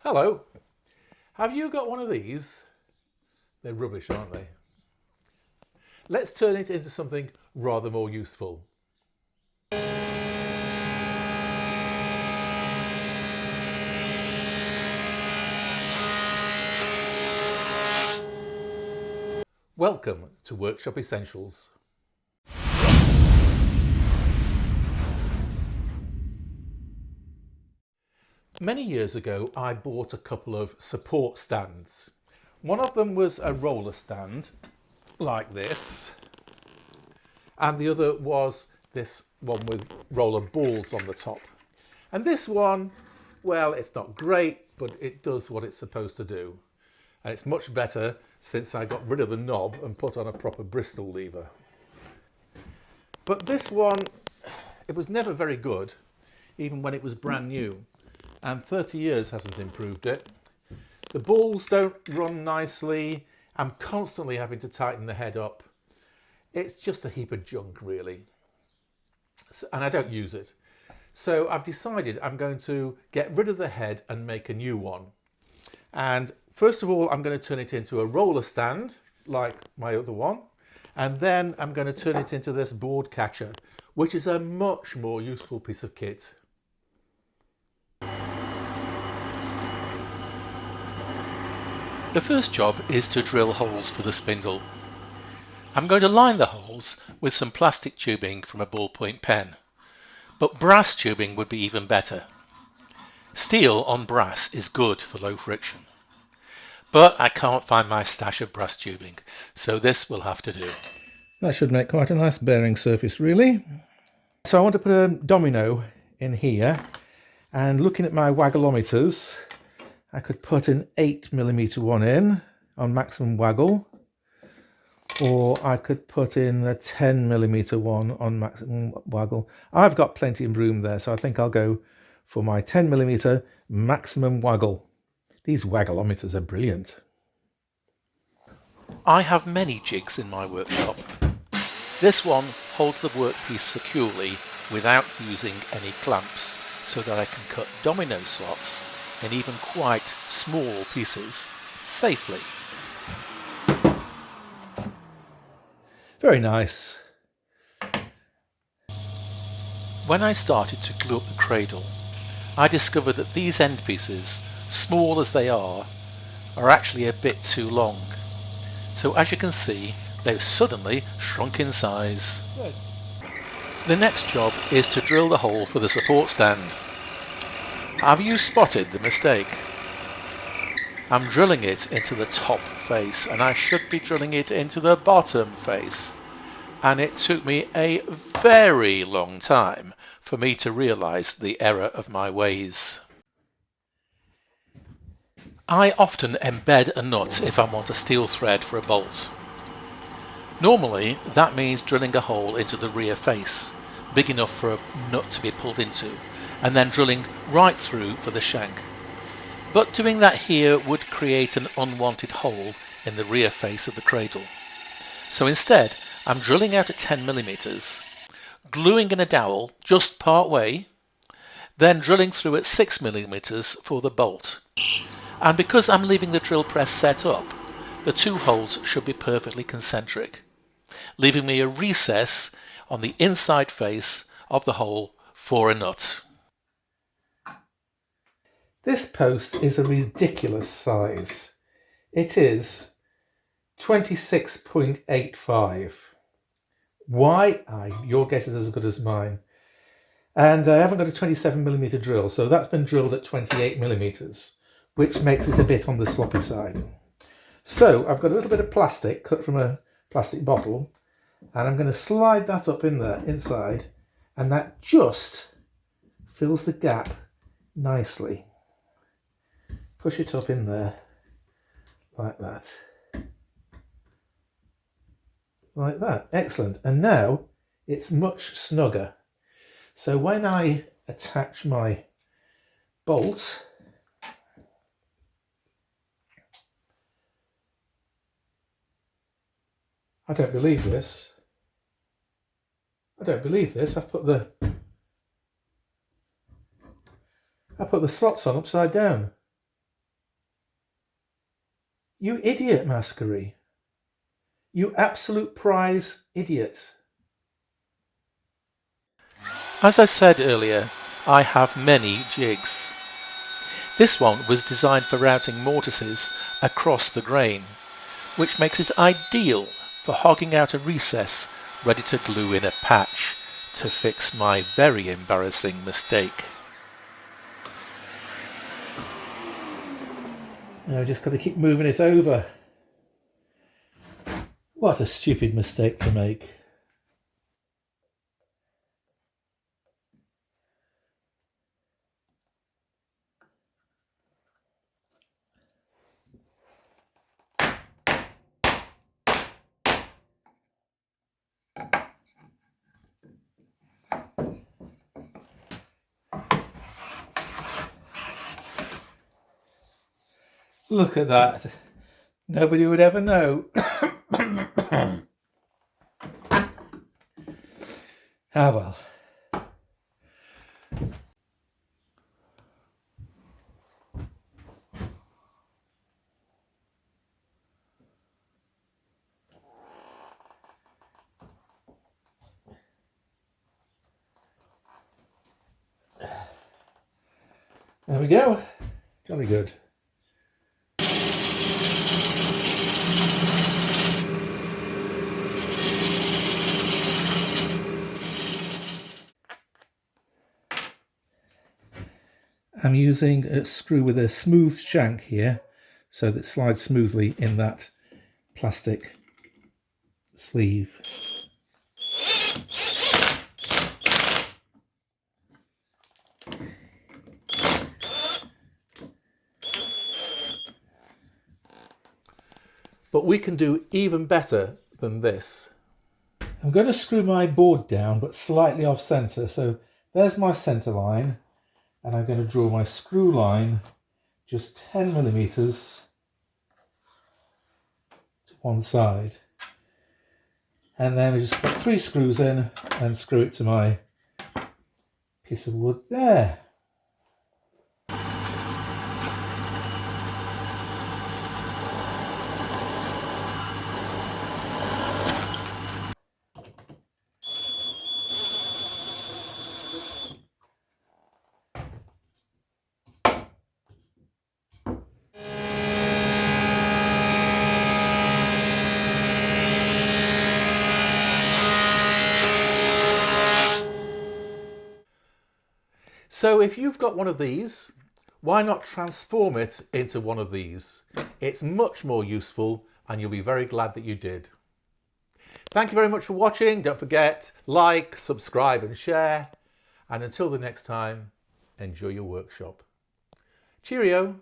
Hello. Have you got one of these? They're rubbish, aren't they? Let's turn it into something rather more useful. Welcome to Workshop Essentials. Many years ago, I bought a couple of support stands. One of them was a roller stand, like this, and the other was this one with roller balls on the top. And this one, well, it's not great, but it does what it's supposed to do. And it's much better since I got rid of the knob and put on a proper Bristol lever. But this one, it was never very good, even when it was brand new. And 30 years hasn't improved it. The balls don't run nicely. I'm constantly having to tighten the head up. It's just a heap of junk, really. And I don't use it. So I've decided I'm going to get rid of the head and make a new one. And first of all, I'm going to turn it into a roller stand, like my other one. And then I'm going to turn it into this board catcher, which is a much more useful piece of kit. The first job is to drill holes for the spindle. I'm going to line the holes with some plastic tubing from a ballpoint pen, but brass tubing would be even better. Steel on brass is good for low friction, but I can't find my stash of brass tubing, so this will have to do. That should make quite a nice bearing surface, really. So I want to put a domino in here, and looking at my waggleometers, I could put an 8mm one in on maximum waggle, or I could put in a 10mm one on maximum waggle. I've got plenty of room there, so I think I'll go for my 10mm maximum waggle. These waggleometers are brilliant. I have many jigs in my workshop. This one holds the workpiece securely without using any clamps, so that I can cut domino slots in even quite small pieces safely. Very nice. When I started to glue up the cradle, I discovered that these end pieces, small as they are actually a bit too long. So as you can see, they've suddenly shrunk in size. Good. The next job is to drill the hole for the support stand. Have you spotted the mistake? I'm drilling it into the top face, and I should be drilling it into the bottom face. And it took me a very long time for me to realise the error of my ways. I often embed a nut if I want a steel thread for a bolt. Normally that means drilling a hole into the rear face, big enough for a nut to be pulled into, and then drilling right through for the shank. But doing that here would create an unwanted hole in the rear face of the cradle. So instead, I'm drilling out at 10mm, gluing in a dowel just part way, then drilling through at 6mm for the bolt. And because I'm leaving the drill press set up, the two holes should be perfectly concentric, leaving me a recess on the inside face of the hole for a nut. This post is a ridiculous size. It is 26.85. Why? Your guess is as good as mine. And I haven't got a 27mm drill, so that's been drilled at 28mm, which makes it a bit on the sloppy side. So I've got a little bit of plastic cut from a plastic bottle, and I'm going to slide that up in there, inside, and that just fills the gap nicely. Push it up in there, like that. Like that, excellent. And now it's much snugger. So when I attach my bolt, I don't believe this. I've put the slots on upside down. You idiot, Maskery. You absolute prize idiot. As I said earlier, I have many jigs. This one was designed for routing mortises across the grain, which makes it ideal for hogging out a recess ready to glue in a patch to fix my very embarrassing mistake. Now I just got to keep moving it over. What a stupid mistake to make. Look at that. Nobody would ever know. Ah well. There we go. Jolly good. I'm using a screw with a smooth shank here so that it slides smoothly in that plastic sleeve. But we can do even better than this. I'm going to screw my board down but slightly off centre, so there's my centre line, and I'm going to draw my screw line just 10 millimeters to one side, and then I just put 3 screws in and screw it to my piece of wood there. So if you've got one of these, why not transform it into one of these? It's much more useful and you'll be very glad that you did. Thank you very much for watching. Don't forget, like, subscribe and share. And until the next time, enjoy your workshop. Cheerio.